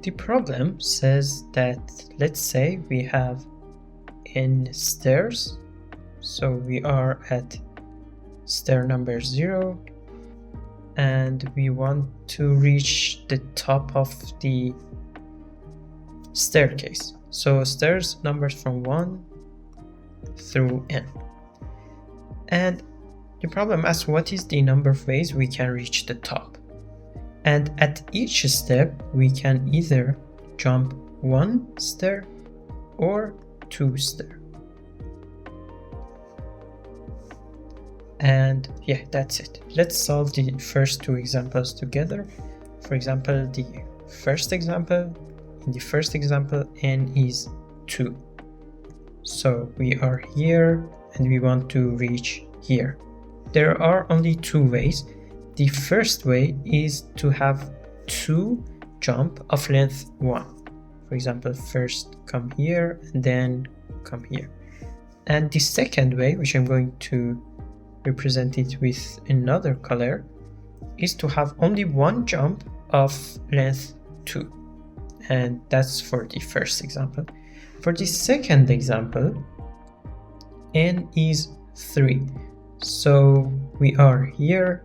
The problem says that, let's say we have n stairs, so we are at stair number 0 and we want to reach the top of the staircase. So stairs numbers from 1 through n. And the problem asks what is the number of ways we can reach the top. And at each step we can either jump 1 stair or 2 stair. And yeah, that's it. Let's solve the first 2 examples together. For example, the first example, in the first example, n is 2. So we are here and we want to reach here. There are only 2 ways. The first way is to have 2 jump of length 1. For example, first come here and then come here. And the second way, which I'm going to represent it with another color, is to have only 1 jump of length 2. And that's for the first example. For the second example, n is 3. So we are here,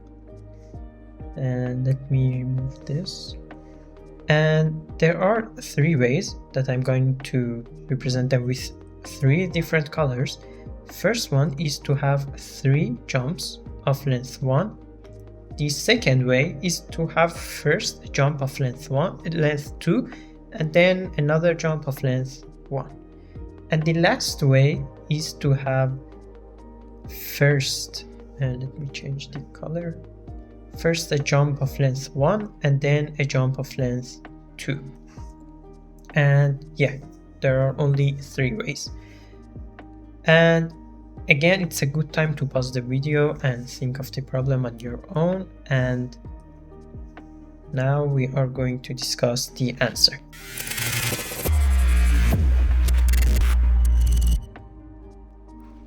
and let me remove this. And there are 3 ways that I'm going to represent them with 3 different colors. First one is to have 3 jumps of length 1. The second way is to have first jump of length 2, and then another jump of length 1. And the last way is to have first, and let me change the color, first a jump of length 1 and then a jump of length 2. And yeah, there are only 3 ways. And again, it's a good time to pause the video and think of the problem on your own. And now we are going to discuss the answer.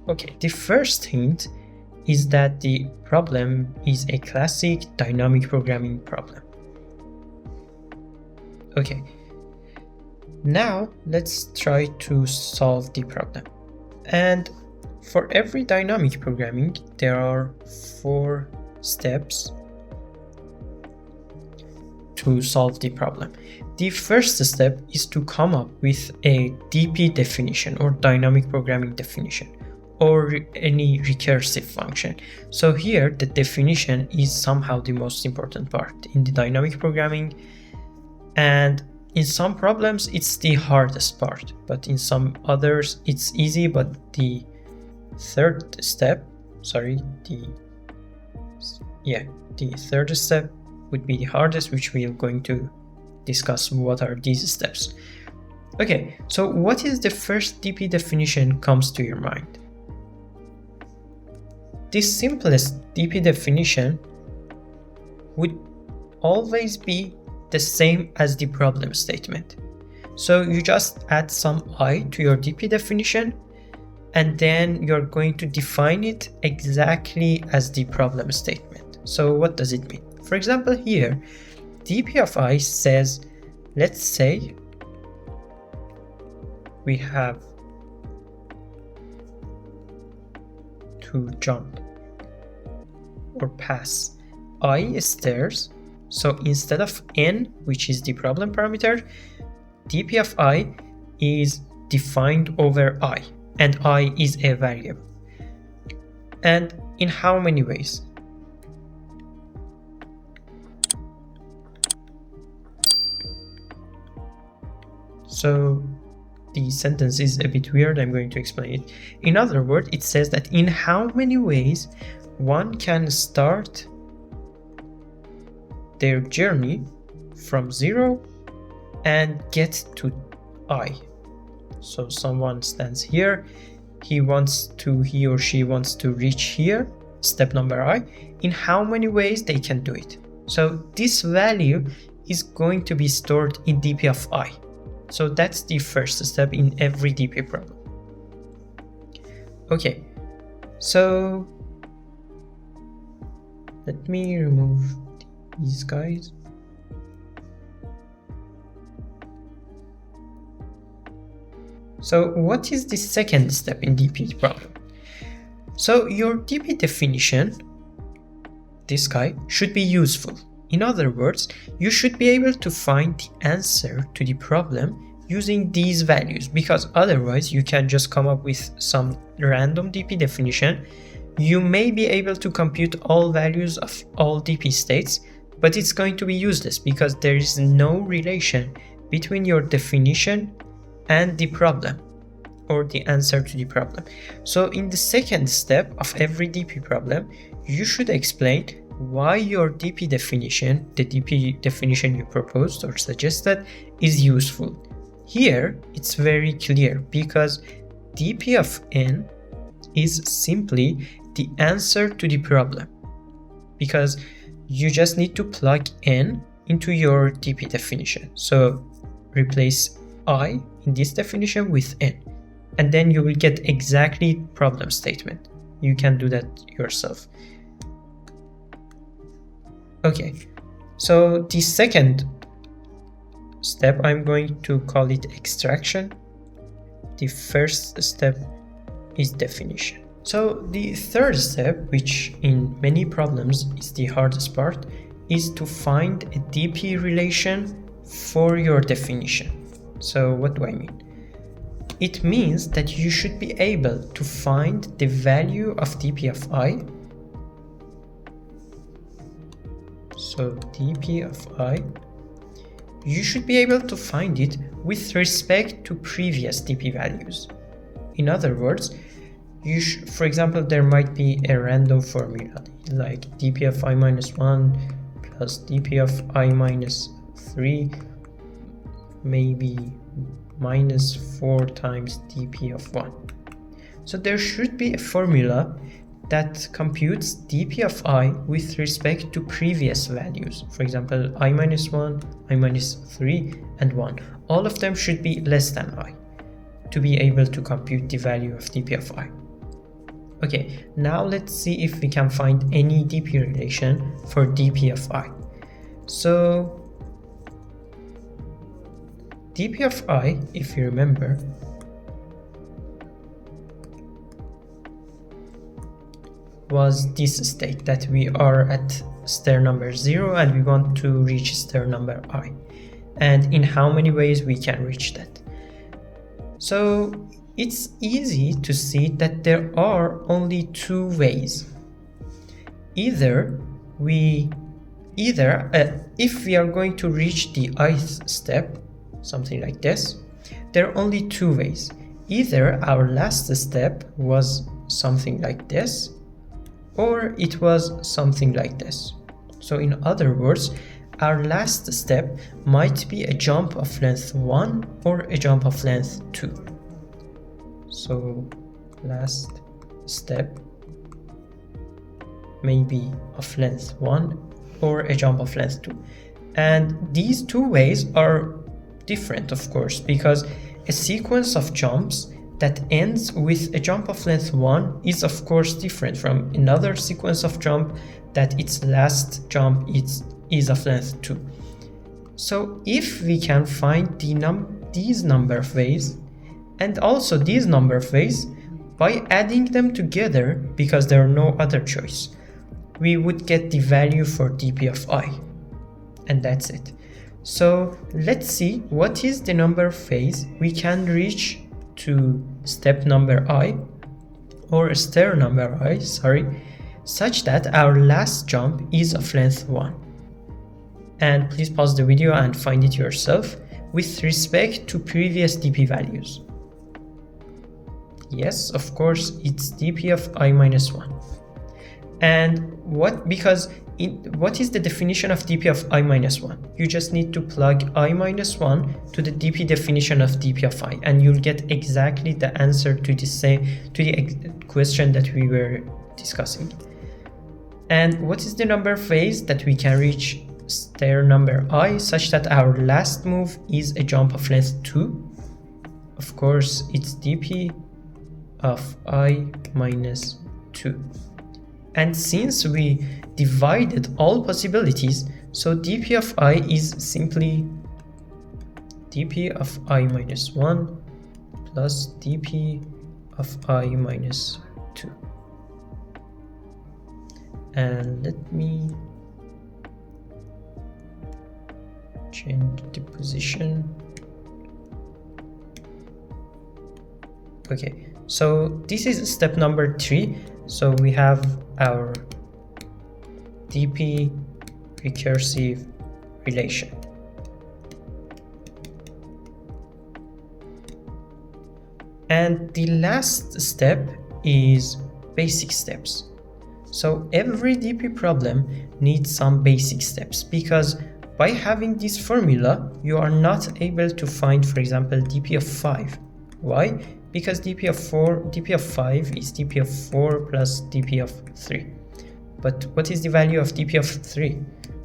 Okay, the first hint is that the problem is a classic dynamic programming problem. Okay, now let's try to solve the problem. And for every dynamic programming, there are 4 steps to solve the problem. The first step is to come up with a DP definition, or dynamic programming definition, or any recursive function. So here the definition is somehow the most important part in the dynamic programming, and in some problems it's the hardest part, but in some others it's easy. But the third step would be the hardest, which we are going to discuss what are these steps. Okay, so what is the first DP definition comes to your mind? The simplest DP definition would always be the same as the problem statement. So you just add some I to your DP definition, and then you're going to define it exactly as the problem statement. So what does it mean? For example, here, DP of I says, let's say we have to jump or pass I stairs. So instead of n, which is the problem parameter, DP of I is defined over I, and I is a variable. And in how many ways? So the sentence is a bit weird, I'm going to explain it. In other words, it says that in how many ways one can start their journey from 0 and get to I. So someone stands here, he or she wants to reach here, step number I. In how many ways they can do it? So this value is going to be stored in DP of I. So that's the first step in every DP problem. Okay, so let me remove these guys. So what is the second step in DP problem? So your DP definition, this guy, should be useful. In other words, you should be able to find the answer to the problem using these values, because otherwise you can just come up with some random DP definition. You may be able to compute all values of all DP states, but it's going to be useless because there is no relation between your definition and the problem or the answer to the problem. So in the second step of every DP problem, you should explain why your DP definition, the DP definition you proposed or suggested, is useful. Here, it's very clear because DP of n is simply the answer to the problem, because you just need to plug n into your DP definition. So replace I in this definition with n, and then you will get exactly problem statement. You can do that yourself. Okay, so the second step, I'm going to call it extraction. The first step is definition. So the third step, which in many problems is the hardest part, is to find a DP relation for your definition. So what do I mean? It means that you should be able to find the value of DP of I. So DP of I, you should be able to find it with respect to previous DP values. In other words, for example, there might be a random formula like DP of I minus 1 plus DP of I minus 3, maybe minus 4 times DP of 1. So there should be a formula that computes DP of I with respect to previous values. For example, I minus 1, I minus 3, and 1. All of them should be less than I to be able to compute the value of DP of I. Okay, now let's see if we can find any DP relation for DP of I. So DP of I, if you remember, was this state that we are at stair number 0 and we want to reach stair number I, and in how many ways we can reach that. So it's easy to see that there are only two ways. Either if we are going to reach the ith step, something like this, there are only two ways. Either our last step was something like this, or it was something like this. So in other words, our last step might be a jump of length 1 or a jump of length 2. So last step may be of length 1 or a jump of length 2. And these two ways are different, of course, because a sequence of jumps that ends with a jump of length 1 is of course different from another sequence of jump that its last jump is of length 2. So if we can find these number of ways and also these number of ways by adding them together, because there are no other choice, we would get the value for DP of I, and that's it. So let's see what is the number of ways we can reach to step number I, or stair number I, such that our last jump is of length 1. And please pause the video and find it yourself with respect to previous DP values. Yes, of course, it's DP of I minus 1. And what is the definition of DP of I minus 1? You just need to plug I minus 1 to the DP definition of DP of I, and you'll get exactly the answer to the question that we were discussing. And what is the number of ways that we can reach stair number I such that our last move is a jump of length 2? Of course, it's DP of I minus 2. And since we divided all possibilities, so DP of I is simply DP of I minus 1 plus dp of I minus 2. And let me change the position. Okay, so this is step number 3. So we have our dp recursive relation. And the last step is basic steps. So every DP problem needs some basic steps, because by having this formula, you are not able to find, for example, dp of 5. Why? Because dp of 5 is dp of 4 plus dp of 3. But what is the value of dp of 3?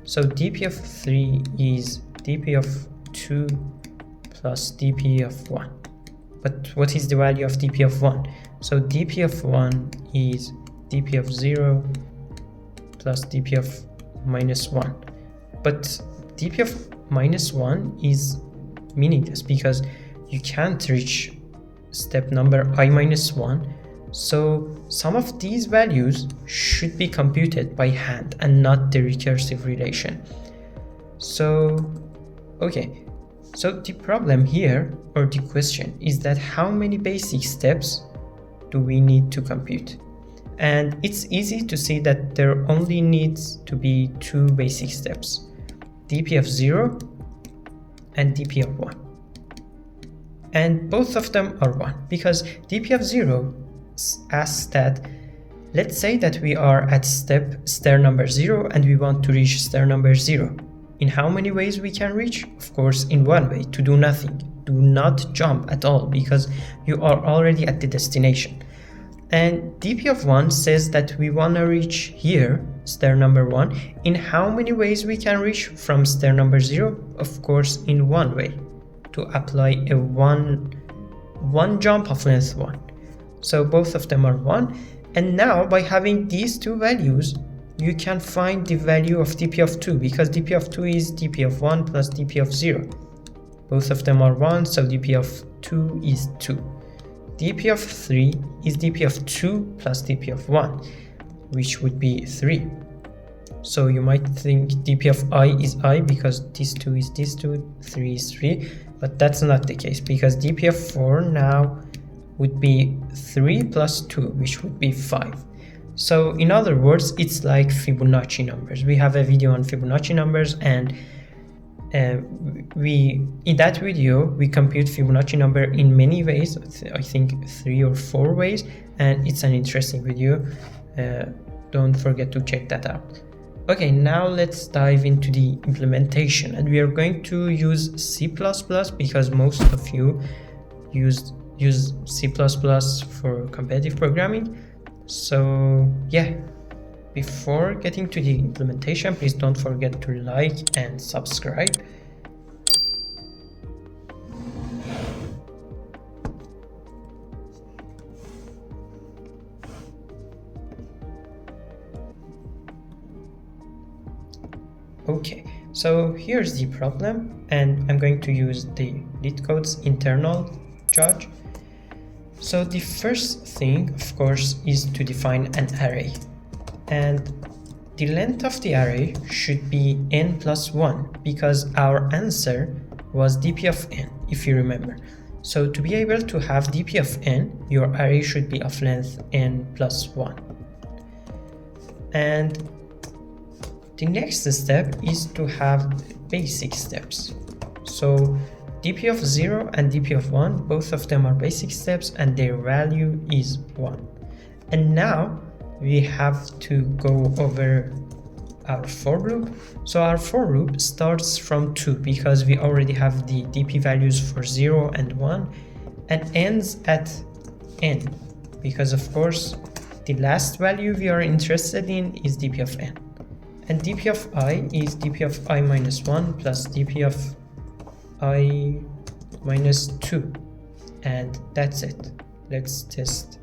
So dp of 3 is dp of 2 plus dp of 1. But what is the value of dp of 1? So dp of 1 is dp of 0 plus dp of minus 1. But dp of minus 1 is meaningless because you can't reach step number I minus 1. So some of these values should be computed by hand and not the recursive relation. So, okay. So the problem here, or the question, is that how many basic steps do we need to compute? And it's easy to see that there only needs to be 2 basic steps, dp of 0 and dp of 1. And both of them are 1, because dp of 0 asks that, let's say that we are at stair number 0 and we want to reach stair number 0. In how many ways we can reach? Of course, in 1 way, to do nothing. Do not jump at all, because you are already at the destination. And dp of 1 says that we want to reach here, stair number 1. In how many ways we can reach from stair number 0? Of course, in 1 way, to apply a one jump of length 1. So both of them are 1. And now by having these 2 values, you can find the value of dp of 2, because dp of 2 is dp of 1 plus dp of 0. Both of them are 1, so dp of 2 is 2. dp of 3 is dp of 2 plus dp of 1, which would be 3. So you might think dp of I is I because this 2 is this 2, 3 is 3, but that's not the case, because dp of 4 now would be 3 plus 2, which would be 5. So in other words, it's like Fibonacci numbers. We have a video on Fibonacci numbers, and in that video we compute Fibonacci number in many ways. I think 3 or 4 ways, and it's an interesting video. Don't forget to check that out. Okay, now let's dive into the implementation, and we are going to use C++ because most of you use C++ for competitive programming. So yeah, before getting to the implementation, please don't forget to like and subscribe. Okay, so here's the problem, and I'm going to use the LeetCode's internal judge. So the first thing, of course, is to define an array, and the length of the array should be n plus 1, because our answer was dp of n, if you remember. So to be able to have dp of n, your array should be of length n plus 1. And the next step is to have basic steps. So dp of 0 and dp of 1, both of them are basic steps, and their value is 1. And now we have to go over our for loop. So our for loop starts from 2, because we already have the dp values for 0 and 1, and ends at n, because of course the last value we are interested in is dp of n. And dp of I is dp of I minus 1 plus dp of I minus 2, and that's it. Let's test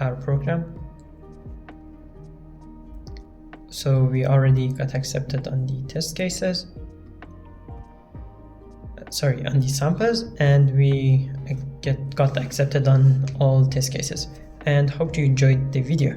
our program. So we already got accepted on the test cases, on the samples, and we got accepted on all test cases. And hope you enjoyed the video.